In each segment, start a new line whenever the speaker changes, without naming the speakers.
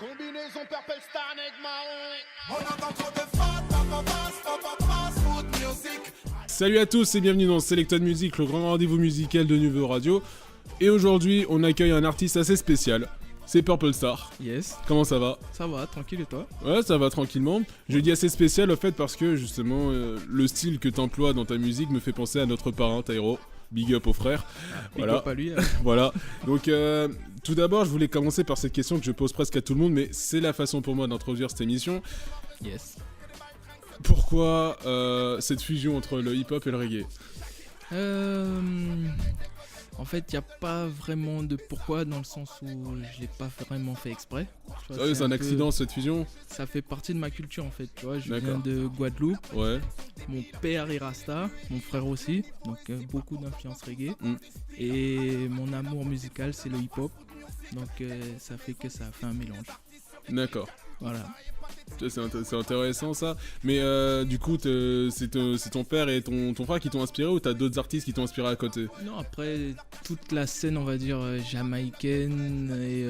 Combinaison Purple Star Negma.
On entend trop de fast food music.
Salut à tous et bienvenue dans Selected Music, le grand rendez-vous musical de Nuvo Radio. Et aujourd'hui, on accueille un artiste assez spécial. C'est Purple Star.
Yes.
Comment ça va?
Ça va, tranquille et toi?
Ouais, ça va tranquillement. Je dis assez spécial au fait parce que justement, le style que t'emploies dans ta musique me fait penser à notre parrain Tyro. Big up au frère.
Big
Voilà.
up à lui.
Voilà. Donc, tout d'abord, je voulais commencer par cette question que je pose presque à tout le monde, mais c'est la façon pour moi d'introduire cette émission.
Yes.
Pourquoi cette fusion entre le hip-hop et le reggae?
En fait, il n'y a pas vraiment de pourquoi dans le sens où je l'ai pas vraiment fait exprès. Tu vois,
C'est un
peu-
accident cette fusion?
Ça fait partie de ma culture en fait. Tu vois, je viens
D'accord.
de Guadeloupe.
Ouais.
Mon père est Rasta, mon frère aussi. Donc beaucoup d'influence reggae.
Mm.
Et mon amour musical, c'est le hip-hop. Donc ça fait que ça a fait un mélange.
D'accord.
Voilà.
C'est intéressant ça. Mais du coup, c'est ton père et ton frère qui t'ont inspiré ou t'as d'autres artistes qui t'ont inspiré à côté?
Non, après, toute la scène, on va dire, jamaïcaine et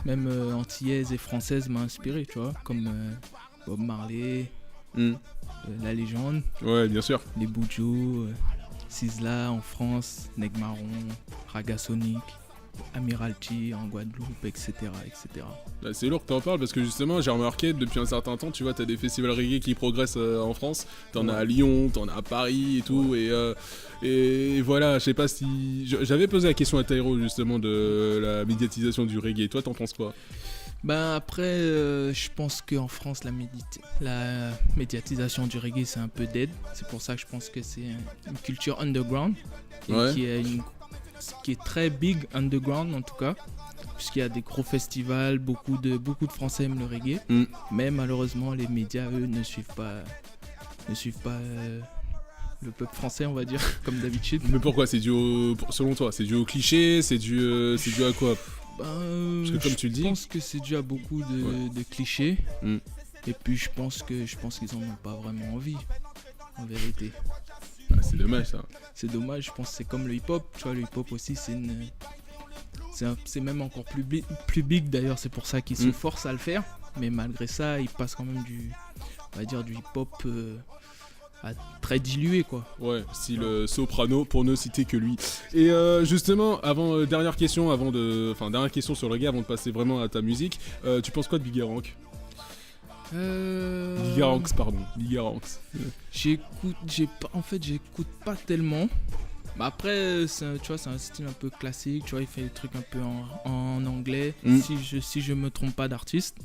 même antillaise et française m'a inspiré, tu vois, comme Bob Marley, La Légende,
Ouais, bien sûr.
les Buju, Sizzla en France, Neg Marron, Raga Sonic, Amiralty en Guadeloupe, etc. etc.
Bah, c'est lourd que t'en parles parce que justement, j'ai remarqué depuis un certain temps, tu vois, t'as des festivals reggae qui progressent en France. T'en as à Lyon, t'en as à Paris et tout. Et voilà, je sais pas si. J'avais posé la question à Tyro justement de la médiatisation du reggae. Toi, t'en penses quoi?
Ben après, je pense qu'en France, la médiatisation du reggae, c'est un peu dead. C'est pour ça que je pense que c'est une culture underground et
Ouais.
qui est très big underground en tout cas, puisqu'il y a des gros festivals, beaucoup de Français aiment le reggae,
Mm.
mais malheureusement les médias eux ne suivent pas le peuple français, on va dire, comme d'habitude.
Mais pourquoi? C'est dû selon toi, c'est dû au cliché? C'est dû à quoi? Parce que comme tu le dis.
Je pense que c'est dû à beaucoup de clichés,
Mm.
et puis je pense qu'ils en ont pas vraiment envie, en vérité.
Ah, c'est dommage ça.
C'est dommage, je pense que c'est comme le hip-hop, tu vois, le hip-hop aussi c'est même encore plus big d'ailleurs, c'est pour ça qu'ils se
Mm.
forcent à le faire, mais malgré ça, ils passent quand même on va dire du hip-hop très dilué quoi.
Ouais, style soprano pour ne citer que lui. Et justement, avant dernière question sur le reggae avant de passer vraiment à ta musique, tu penses quoi de Bigaranx? Bigaranx, pardon, Bigaranx.
J'écoute pas tellement. Bah après, tu vois, c'est un style un peu classique, tu vois, il fait des trucs un peu en anglais,
Mm.
si je me trompe pas d'artiste.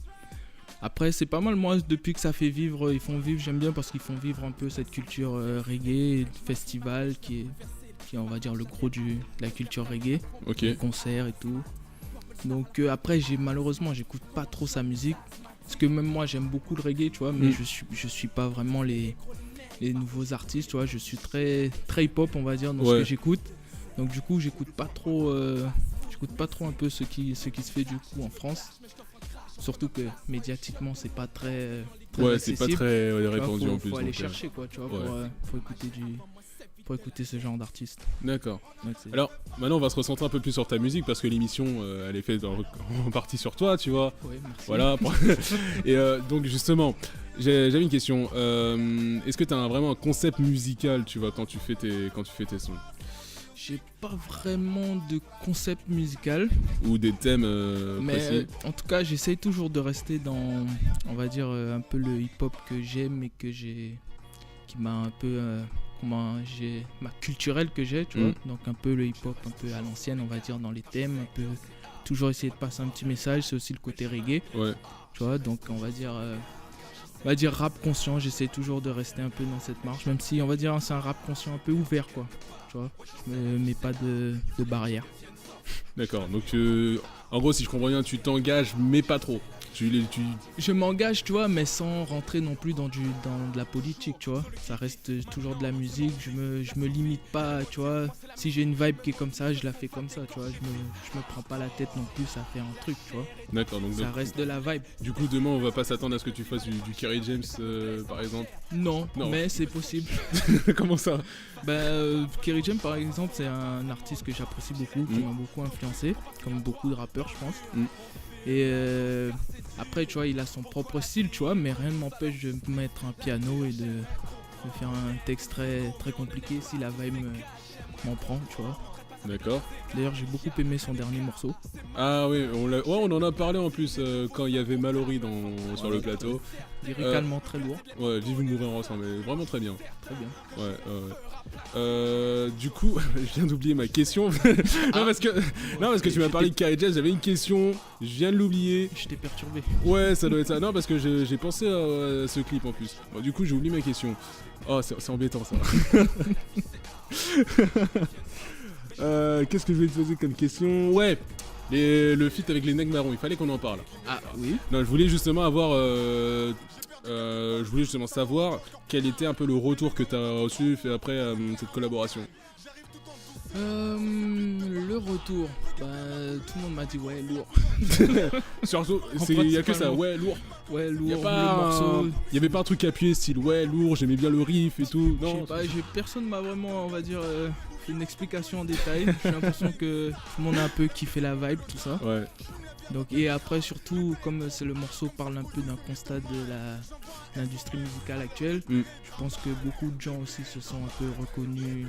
Après, c'est pas mal, moi, depuis que ça fait vivre, j'aime bien parce qu'ils font vivre un peu cette culture reggae, festival qui est, on va dire, le gros de la culture reggae,
Ok.
les concerts et tout. Donc après, malheureusement, j'écoute pas trop sa musique, parce que même moi, j'aime beaucoup le reggae, tu vois, mais
Mm.
je suis pas vraiment les nouveaux artistes, tu vois, je suis très, très hip-hop, on va dire, dans
Ouais.
ce que j'écoute. Donc du coup, j'écoute pas trop un peu ce qui se fait du coup en France. Surtout que médiatiquement, c'est pas très
Ouais, c'est pas
accessible.
très
Tu vois,
répandu en plus.
faut aller
donc,
chercher quoi, tu vois,
ouais.
pour écouter ce genre d'artiste.
D'accord.
Donc, c'est-
Alors, maintenant, on va se recentrer un peu plus sur ta musique parce que l'émission, elle est faite en partie sur toi, tu vois.
ouais, merci.
Voilà. Et donc, justement, j'avais une question. Est-ce que tu as vraiment un concept musical, tu vois, quand tu fais tes sons?
J'ai pas vraiment de concept musical,
Ou des thèmes
mais
précis?
en tout cas, j'essaye toujours de rester dans, on va dire, un peu le hip-hop que j'aime et qui m'a un peu, ma culturelle que j'ai, tu vois. Donc un peu le hip-hop, un peu à l'ancienne, on va dire, dans les thèmes, un peu toujours essayer de passer un petit message. C'est aussi le côté reggae,
Ouais.
tu vois. Donc on va dire rap conscient. J'essaie toujours de rester un peu dans cette marche, même si on va dire c'est un rap conscient un peu ouvert, quoi. Tu vois, je me mets pas de barrière.
D'accord. Donc, en gros, si je comprends bien, tu t'engages, mais pas trop.
Je m'engage, tu vois, mais sans rentrer non plus dans de la politique, tu vois. Ça reste toujours de la musique, je me limite pas, tu vois. Si j'ai une vibe qui est comme ça, je la fais comme ça, tu vois. Je me prends pas la tête non plus à faire un truc, tu vois.
D'accord. Donc,
Ça reste de la vibe.
du coup, demain, on va pas s'attendre à ce que tu fasses du Kerry James, par exemple.
Non,
Non.
mais c'est possible.
Comment ça?
Kerry James, par exemple, c'est un artiste que j'apprécie beaucoup, qui m'a beaucoup influencé, comme beaucoup de rappeurs, je pense. Et après, tu vois, il a son propre style, tu vois, mais rien ne m'empêche de mettre un piano et de faire un texte très, très compliqué si la vibe m'en prend, tu vois.
D'accord.
D'ailleurs, j'ai beaucoup aimé son dernier morceau.
Ah oui, on en a parlé en plus quand il y avait Mallory sur le plateau.
Lyricalement très lourd.
Ouais, Vive ou mourir ensemble, mais vraiment très bien.
Très bien.
Ouais. Du coup, je viens d'oublier ma question. Parce que tu m'as parlé de Carrie Jazz, j'avais une question, je viens de l'oublier.
Je t'ai perturbé.
Ouais, ça doit être ça. Non, parce que j'ai pensé à ce clip en plus. Bon, du coup, j'ai oublié ma question. Oh, c'est embêtant ça. Qu'est-ce que je vais te poser comme question? Ouais, le feat avec les Nègres Marrons, il fallait qu'on en parle.
Ah oui.
Non, je voulais justement savoir quel était un peu le retour que tu as reçu fait après cette collaboration.
Le retour, tout le monde m'a dit ouais lourd.
Surtout, il y a que ça, ouais lourd.
Ouais lourd.
Le
morceau.
Il y avait pas un truc appuyé style ouais lourd, j'aimais bien le riff et tout.
Je
Non.
sais pas, personne m'a vraiment, on va dire, fait une explication en détail. J'ai l'impression que tout le monde a un peu kiffé la vibe, tout ça.
Ouais.
Donc, et après surtout, comme le morceau parle un peu d'un constat de l'industrie musicale actuelle, je pense que beaucoup de gens aussi se sont un peu reconnus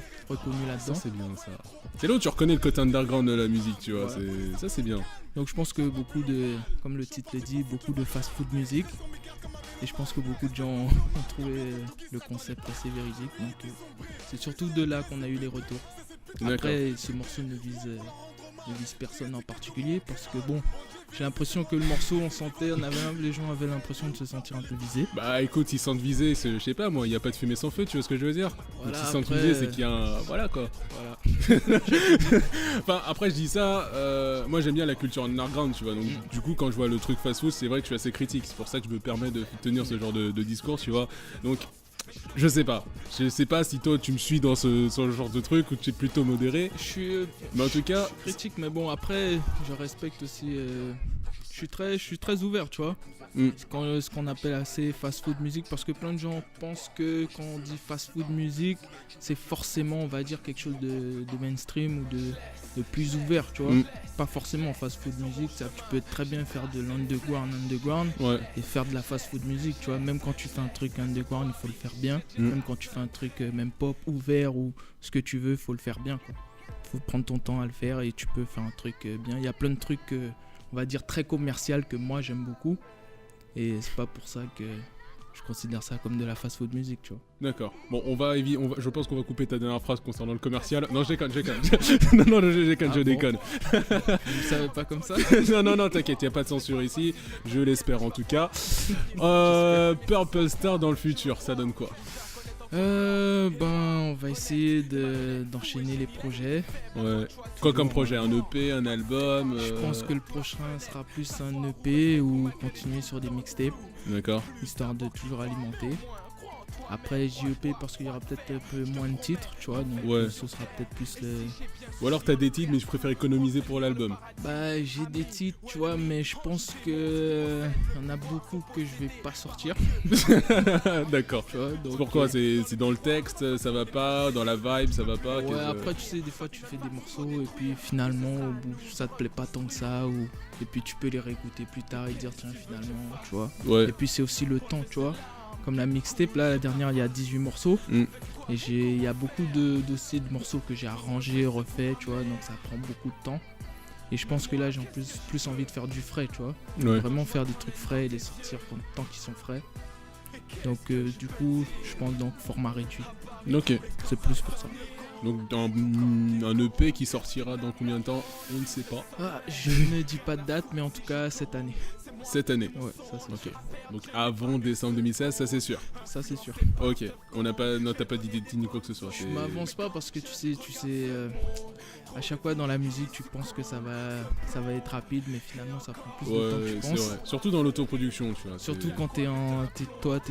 là-dedans.
Ça c'est bien ça. C'est là où tu reconnais le côté underground de la musique, tu vois.
Ouais.
Ça c'est bien.
Donc je pense que beaucoup comme le titre le dit, beaucoup de fast-food music. Et je pense que beaucoup de gens ont trouvé le concept assez véridique. Donc c'est surtout de là qu'on a eu les retours. Après, ce morceau ne vise personne en particulier parce que bon, j'ai l'impression que le morceau les gens avaient l'impression de se sentir un peu visés.
Bah écoute, s'ils sentent visés, je sais pas moi, il n'y a pas de fumée sans feu, tu vois ce que je veux dire?
Voilà,
s'ils sentent visés, c'est qu'il y a un... Voilà quoi.
Voilà.
Enfin après je dis ça, moi j'aime bien la culture underground, tu vois, donc du coup quand je vois le truc fast food, c'est vrai que je suis assez critique, c'est pour ça que je me permets de tenir ce genre de discours, tu vois. Donc je sais pas si toi tu me suis dans ce genre de truc ou tu es plutôt modéré. Mais en tout cas,
je suis critique, mais bon après je respecte aussi. Je suis très ouvert, tu vois. C'est ce qu'on appelle assez fast-food music, parce que plein de gens pensent que quand on dit fast-food music, c'est forcément, on va dire, quelque chose de mainstream ou de plus ouvert, tu vois. Pas forcément fast-food music, ça, tu peux très bien faire de l'underground
ouais.
et faire de la fast-food music, tu vois. Même quand tu fais un truc underground, il faut le faire bien. Même quand tu fais un truc même pop, ouvert ou ce que tu veux, il faut le faire bien, quoi. Faut prendre ton temps à le faire et tu peux faire un truc bien. Il y a plein de trucs, on va dire, très commercial que moi j'aime beaucoup. Et c'est pas pour ça que je considère ça comme de la fast-food music, tu vois.
D'accord. Bon, je pense qu'on va couper ta dernière phrase concernant le commercial. Non, je déconne. Je déconne.
Vous savez pas comme ça?
Non, t'inquiète, y a pas de censure ici. Je l'espère en tout cas. Purple Star dans le futur, ça donne quoi?
On va essayer d'enchaîner les projets.
Ouais. Quoi comme projet? Un EP, un album
Je pense que le prochain sera plus un EP ou continuer sur des mixtapes.
D'accord.
Histoire de toujours alimenter. Après JEP parce qu'il y aura peut-être un peu moins de titres, tu vois, donc
ouais.
ce sera peut-être plus le...
Ou alors t'as des titres mais je préfère économiser pour l'album.
Bah j'ai des titres, tu vois, mais je pense que y en a beaucoup que je vais pas sortir.
D'accord.
Tu vois, donc,
pourquoi c'est dans le texte, ça va pas, dans la vibe, ça va pas.
Ouais, après tu sais, des fois tu fais des morceaux et puis finalement au bout ça te plaît pas tant que ça et puis tu peux les réécouter plus tard et dire tiens finalement, tu vois.
Ouais.
Et puis c'est aussi le temps, tu vois. Comme la mixtape, là, la dernière, il y a 18 morceaux. Et il y a beaucoup de morceaux que j'ai arrangés, refaits, tu vois, donc ça prend beaucoup de temps. Et je pense que là, j'ai en plus envie de faire du frais, tu vois.
Ouais.
Vraiment faire des trucs frais et les sortir tant qu'ils sont frais. Donc, du coup, je pense donc format réduit.
Ok.
C'est plus pour ça.
Donc un EP qui sortira dans combien de temps? On ne sait pas.
Ah, je ne dis pas de date, mais en tout cas cette année.
Cette année?
Ouais, ça c'est sûr.
Donc avant décembre 2016, ça c'est sûr.
Ça c'est sûr.
Ok. T'as pas d'idée ni quoi que ce soit.
Je m'avance pas parce que tu sais, à chaque fois dans la musique, tu penses que ça va être rapide, mais finalement ça prend plus de temps que tu penses.
C'est vrai. Surtout dans l'autoproduction, tu vois.
Surtout quand t'es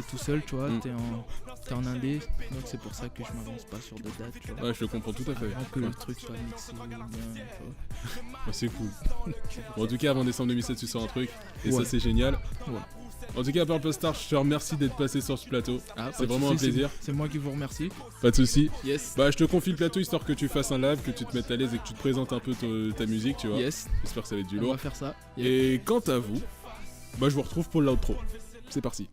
tout seul, tu vois, t'es en indé, donc c'est pour ça que je m'avance pas sur de dates, tu vois.
Ouais, je comprends tout à fait.
Avant que le truc soit mixé bien, tu vois.
C'est cool. Bon, en tout cas, avant décembre 2007, tu sors un truc, et
ouais.
ça c'est génial.
Ouais.
En tout cas, Purple Star, je te remercie d'être passé sur ce plateau.
Ah,
c'est vraiment un plaisir.
C'est moi qui vous remercie.
Pas de soucis.
Yes.
Bah, je te confie le plateau histoire que tu fasses un live, que tu te mettes à l'aise et que tu te présentes un peu ta musique, tu vois.
Yes.
J'espère que ça va être du
On
lourd.
va faire ça. Yeah.
Et quant à vous, bah, je vous retrouve pour l'outro. C'est parti.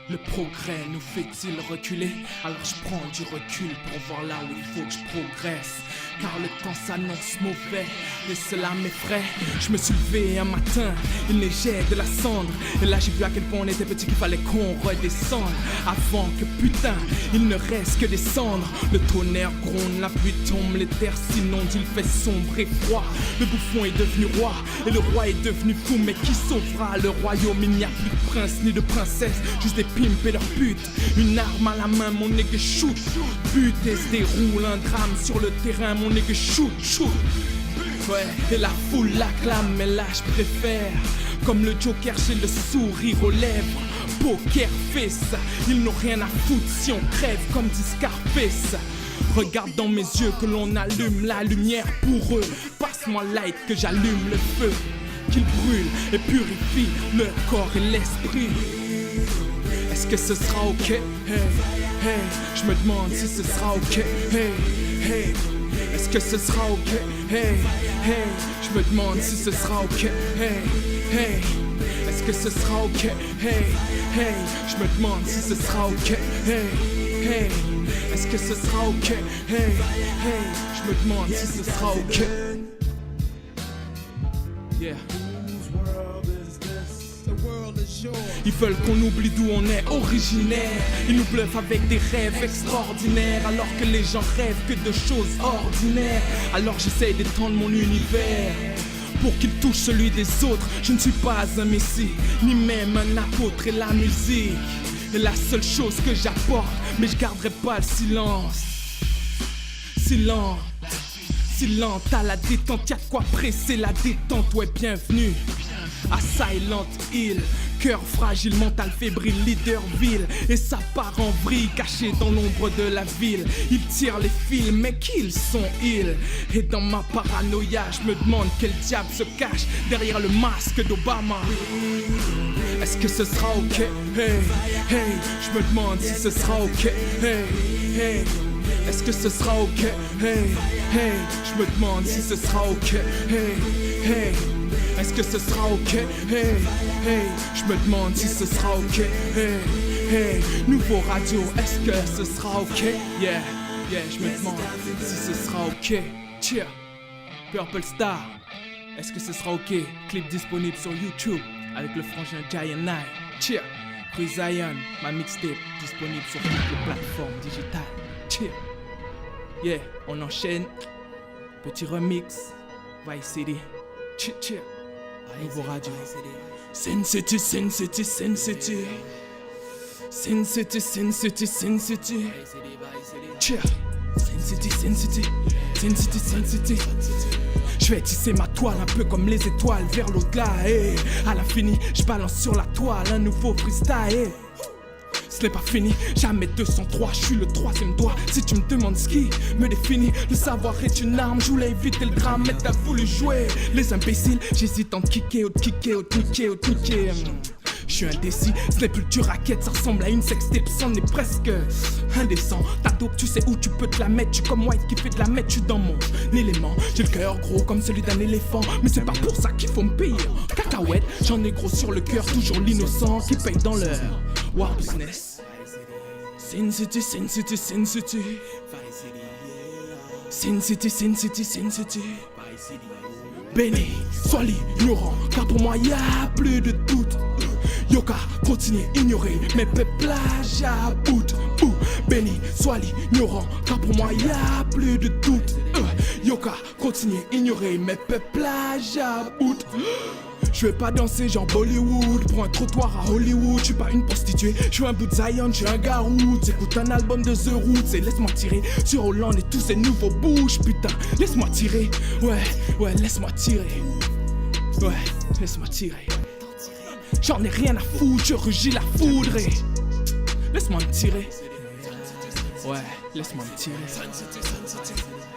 Le progrès nous fait-il reculer? Alors je prends du recul pour voir là où il faut que je progresse. Car le temps s'annonce mauvais et cela m'effraie. Je me suis levé un matin, il neigeait de la cendre. Et là j'ai vu à quel point on était petit qu'il fallait qu'on redescende. Avant que putain, il ne reste que des cendres. Le tonnerre gronde, la pluie tombe, les terres s'inondent. Il fait sombre et froid, le bouffon est devenu roi. Et le roi est devenu fou, mais qui sauvera le royaume? Il n'y a plus de prince ni de princesse, juste des pimps et leurs putes. Une arme à la main, mon nègre shoot. But et se déroule un drame sur le terrain, mon nègre shoot. Ouais, et la foule l'acclame, mais là je préfère. Comme le Joker, j'ai le sourire aux lèvres. Poker face, ils n'ont rien à foutre si on crève comme dit Scarface. Regarde dans mes yeux que l'on allume la lumière pour eux. Passe-moi light que j'allume le feu, qu'il brûle et purifie le corps et l'esprit. Est-ce que ce sera ok? Hey, hey, je me demande si ce sera ok. Hey, hey, est-ce que ce sera ok? Hey, hey, je me demande si ce sera ok. Hey, hey, est-ce que ce sera ok? Hey, hey, je me demande si ce sera ok. Hey, hey, est-ce que ce sera ok? Hey, hey, je me demande si ce sera ok. Yeah. Ils veulent qu'on oublie d'où on est originaire. Ils nous bluffent avec des rêves extraordinaires, alors que les gens rêvent que de choses ordinaires. Alors j'essaye d'étendre mon univers pour qu'il touche celui des autres. Je ne suis pas un messie, ni même un apôtre. Et la musique est la seule chose que j'apporte, mais je garderai pas le silence. Silence, silente à la détente, y'a de quoi presser la détente. Ouais, bienvenue à Silent Hill. Cœur fragile, mental fébrile, Leaderville. Et ça part en vrille, caché dans l'ombre de la ville. Ils tirent les fils, mais qu'ils sont ils. Et dans ma paranoïa, je me demande quel diable se cache derrière le masque d'Obama. Est-ce que ce sera ok? Hey, hey, je me demande si ce sera ok. Hey, hey, est-ce que ce sera ok? Hey, hey, je me demande si ce sera ok. Hey, hey, est-ce que ce sera ok? Hey, hey, je me demande si ce sera ok. Hey, hey, nouveau radio, est-ce que ce sera ok? Yeah, yeah, je me demande si ce sera ok. Cheer, Purple Star, est-ce que ce sera ok? Clip disponible sur YouTube avec le frangin Giant Nine. Cheer, Free Zion, ma mixtape disponible sur toutes les plateformes digitales. Cheer, yeah, on enchaîne. Petit remix, Vice City. Cheer, cheer. Nouveau radio. Sin City, Sin City, Sin City. Sin City, Sin City, Sin City. Cheer. Sin City, Sin City. Sin City, Sin City. Je vais tisser ma toile un peu comme les étoiles vers l'au-delà. Et à l'infini, je balance sur la toile un nouveau freestyle. Ce n'est pas fini, jamais 203, je suis le troisième doigt. Si tu me demandes ce qui me définit, le savoir est une arme, je voulais éviter le drame, mais t'as voulu jouer les imbéciles. J'hésite entre kicker ou de kicker ou de niquer ou de niquer. Je suis indécis, ce n'est plus du racket, ça ressemble à une sextape, c'en est presque indécent. Ta dope, tu sais où tu peux te la mettre, tu comme White qui fait de la mettre, tu dans mon élément. J'ai le cœur gros comme celui d'un éléphant, mais c'est pas pour ça qu'il faut me payer. Cacahuète, j'en ai gros sur le cœur, toujours l'innocent qui paye dans leur war business. Sin City, Sin City, Sin City. Sin City, Sin City, Sin City. Béni, sois l'ignorant, car pour moi y a plus de doute. Yoka, continue, ignorer mes peuplages à bout. Béni, sois l'ignorant, car pour moi y a plus de doute. Yoka, continue, ignorer mes peuplages à bout. Je vais pas danser genre Bollywood pour un trottoir à Hollywood. Je suis pas une prostituée, je suis un bout de Zion, je suis un garou. T'écoutes un album de The Roots et laisse-moi tirer sur Hollande et tous ces nouveaux bouches. Putain, laisse-moi tirer, ouais, laisse-moi tirer. Ouais, laisse-moi tirer. J'en ai rien à foutre, je rugis la foudre et laisse-moi me tirer. Ouais, laisse-moi me tirer.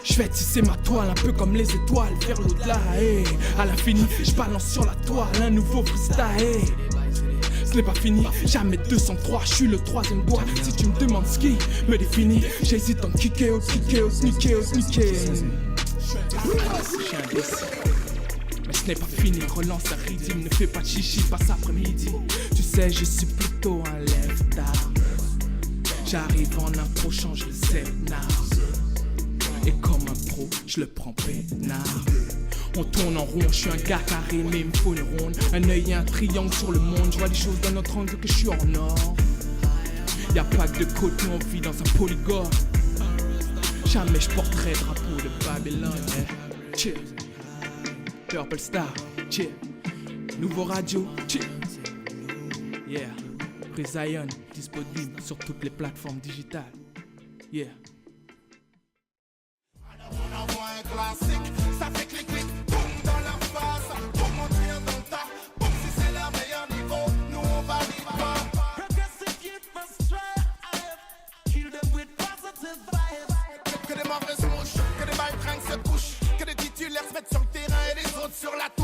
Je vais tisser ma toile un peu comme les étoiles vers l'au-delà. Hey. À l'infini, je balance sur la toile un nouveau freestyle. Hey. Ce n'est pas fini, jamais 203, je suis le troisième doigt. Si tu me demandes ce qui me définit, j'hésite entre kicker, sneaker. Mais ce n'est pas fini, relance la rythme, ne fais pas de chichi, passe après-midi. Tu sais, je suis plutôt un lève-tard. J'arrive en impro, change le scénar. Et comme un pro, je le prends peinard. On tourne en rond, je suis un gars carré, mais il me faut une ronde. Un œil et un triangle sur le monde, je vois les choses d'un autre angle que je suis en or. Y'a pas que de côté, on vit dans un polygone. Jamais je porterai drapeau de Babylone. Cheers. Purple Star, cheers. Nouveau radio, cheers. Yeah. Zion, disponible sur toutes les plateformes digitales. Yeah.
On envoie un classique, ça fait clic clic, boum dans la face, boum on tire dans le tas, boum si c'est le meilleur niveau, nous on valide pas. Progressive youth must strive, kill them with positive vibes. Que des mauvaises mouches, que des balles se couchent, que des titulaires se mettent sur le terrain et les autres sur la touche.